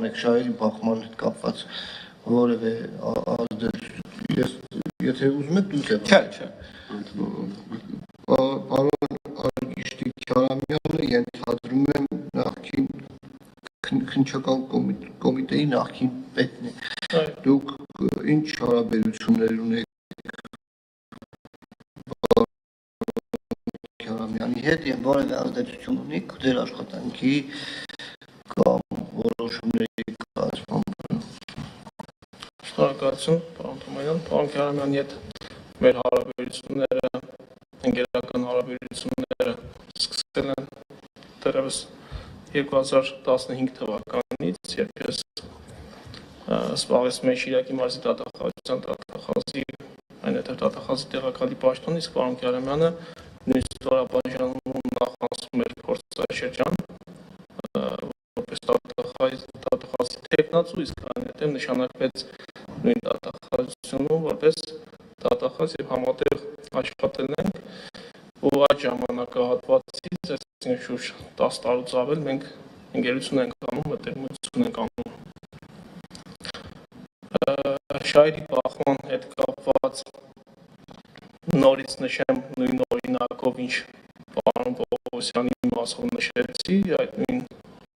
անեք շահերի բախման հետ կապված որևէ եթե ուզում եք դուք եք։ Չէ։ Պարոն Արգիշտի Քյարամյանը ենթադրում եմ նախկին քննչական կոմիտեի նախկին պետն է։ Դուք ինչ հարաբերություններ ունեք Քյարամյանի հետ եւ որևէ ազդեցություն ունիք ձեր աշխատանքի կամ որոշումների կայացման վրա։ Շնորհակալություն, պարոն Թումանյան, պարոն Քյարամյանի հետ մեր հարաբերությունները, ընկերական հարաբերությունները սկսել են դեռևս 2015 թվականից, երբ ես զբաղեցնում էի Շիրակի մարզի դատախազության դատախազի, այն էր դատախազի տեղակալի պաշտոն, իսկ պարոն Քյարամյանը նույն ստորաբաժանում նախանցում էր փորձաշրջան, որպես դատախազի տեխնացու, իսկ այնուհետև նշանակվեց նույն դատախազությունում, որպես դատախազ եւ համատեղ աշխատել ենք ու այդ ժամանակահատվածից, այսինքն շուրջ 10 տարուց ավել մենք ընկերություն ենք անում, մտերմություն ենք անում։ Շահերի բախման հետ կապված նորից նշեմ նույն օրինակով, ինչ պարոն Պողոսյանի մասով նշեցի, այդ նույն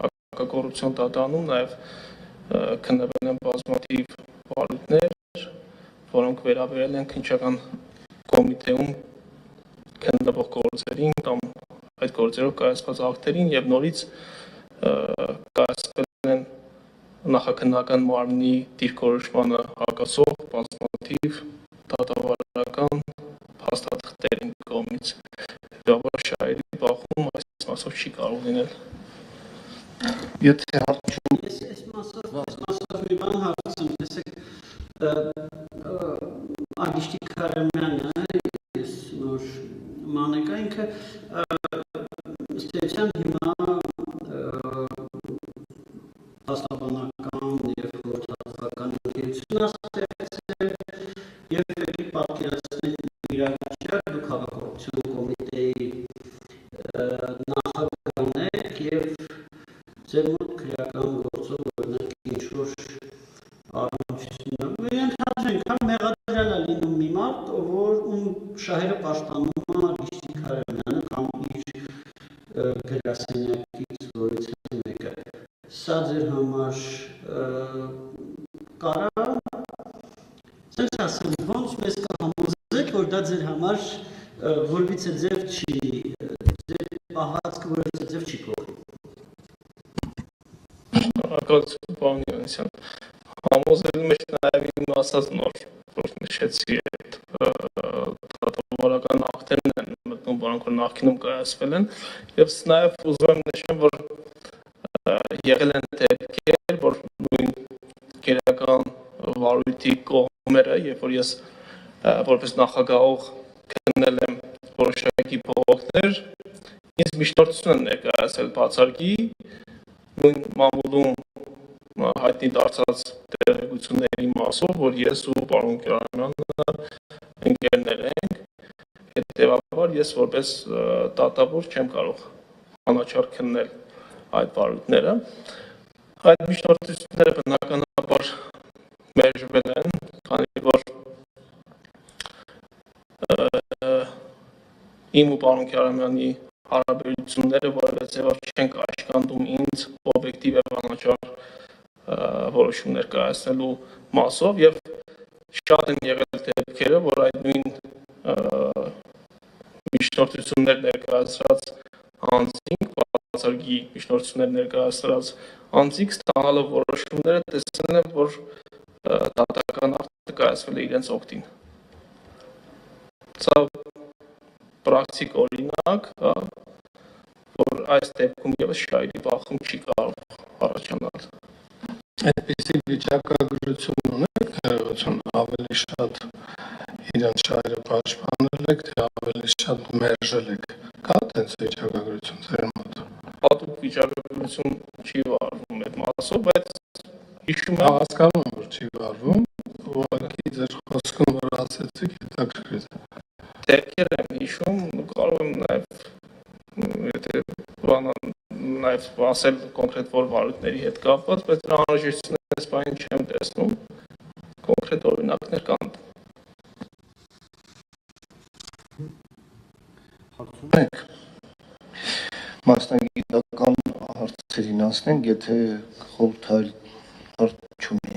հակակոռուպցիոն դատարանում նաև քննվել են բազմաթիվ վարույթներ, որոնք վերաբերել են քննչական կոմիտեում քննվող գործերին կամ այդ գործերով կայացված ակտերին եւ նորից կայացվել են նախաքննական մարմնի դիրքորոշմանը հակասող բազմաթիվ դատավարական փաստաթղթերի կողմից։ Հետևաբար շահերի բախում այս մասով չի կարող լինել։ Եթե հարցում Այս մասով մի բան հարցում, տեսեք, Արգիշտի Քյարամյանը, ես նոր մանեկա ինքը ստեցյան հիմա աստաբանական և խորհրդատվական ընկերություն ստեղծել և եկի պատկերացնել իրավիճակ, դուք հակակոռուպցիոն կոմիտեի նախագահն եք և ձեր մոտ քրեական գործով օրինակ ինչ-որ առնչություն ենթադրենք, մեղադրյալ է լինում մի մարդ, ում շահերը պաշտպանում է Արգիշտի Քյարամյանը կամ իր գրասենյակից որից մեկը։ Սա ձեր համար կարա, սենց ասեմ, ոնց մեզ կհամոզեք, որ դա ձեր համար որևիցե ձև չի, ձեր պահվածքը որևիցե ձև չի փոխի։ Շնորհակալություն, պարոն Յովհաննիսյան։ Համոզելու մեջ նաև իմ ասած նոր, որ նշեցի այդ դատավարական ակտերն են մտնում, որոնք որ նախկինում կայացվել են, եւ նաև ուզում եմ նշեմ, որ եղել են դեպքեր, որ նույն գերական վարույթի կողմերը, երբ որ ես որպես նախագահող քննել եմ որոշակի բողոքներ, ինձ միջնորդություն են ներկայացել բացարկի նույն մամուլում հայտնի դարձած տեղեկությունների մասով, որ ես ու պարոն Քյարամյանը ընկերներ ենք, հետևաբար ես որպես դատավոր չեմ կարող անաչառ քննել այդ վարույթները։ Այդ միջնորդությունները բնականաբար մերժվել են, քանի որ իմ ու պարոն Քյարամյանի հարաբերությունները որևէ ձևով չենք աշկանդում ինձ օբյեկտիվ եւ անաչառ որոշումներ կայացնելու մասով եւ շատ են եղել դեպքերը, որ այդ նույն միջնորդություններ ներկայացրած անձինք, բացարկի միջնորդություններ ներկայացրած անձինք ստանալով որոշումները տեսել են, որ դատական ակտը կայացվել է իրենց օգտին։ Սա պրակտիկ օրինակ, որ այս դեպքում ևս շահերի բախում չի կարող առաջանալ։ Այդպիսի վիճակագրություն ունեք, ներողություն, ավելի շատ իրենց շահերը պաշտպանել եք, թե ավելի շատ մերժել եք, կա տենց վիճակագրություն ձեր մոտ։ Հատուկ վիճակագրություն չի վարվում այդ մասով, բայց հիշում եմ, հասկանում եմ, որ չի վարվում, ուղղակի ձեր խոսքում որ ասեցիք, հետաքրքիր է։ Դեպքեր եմ հիշում, կարող եմ նաև եթե բանան նաև ասել կոնկրետ որ վարույթների հետ կապված, բայց դրա անհրաժեշտությունը այս բանին չեմ տեսնում, կոնկրետ օրինակներ կան։ Մենք մասնագիտական հարցերին անցնենք, եթե խորհրդարան չունի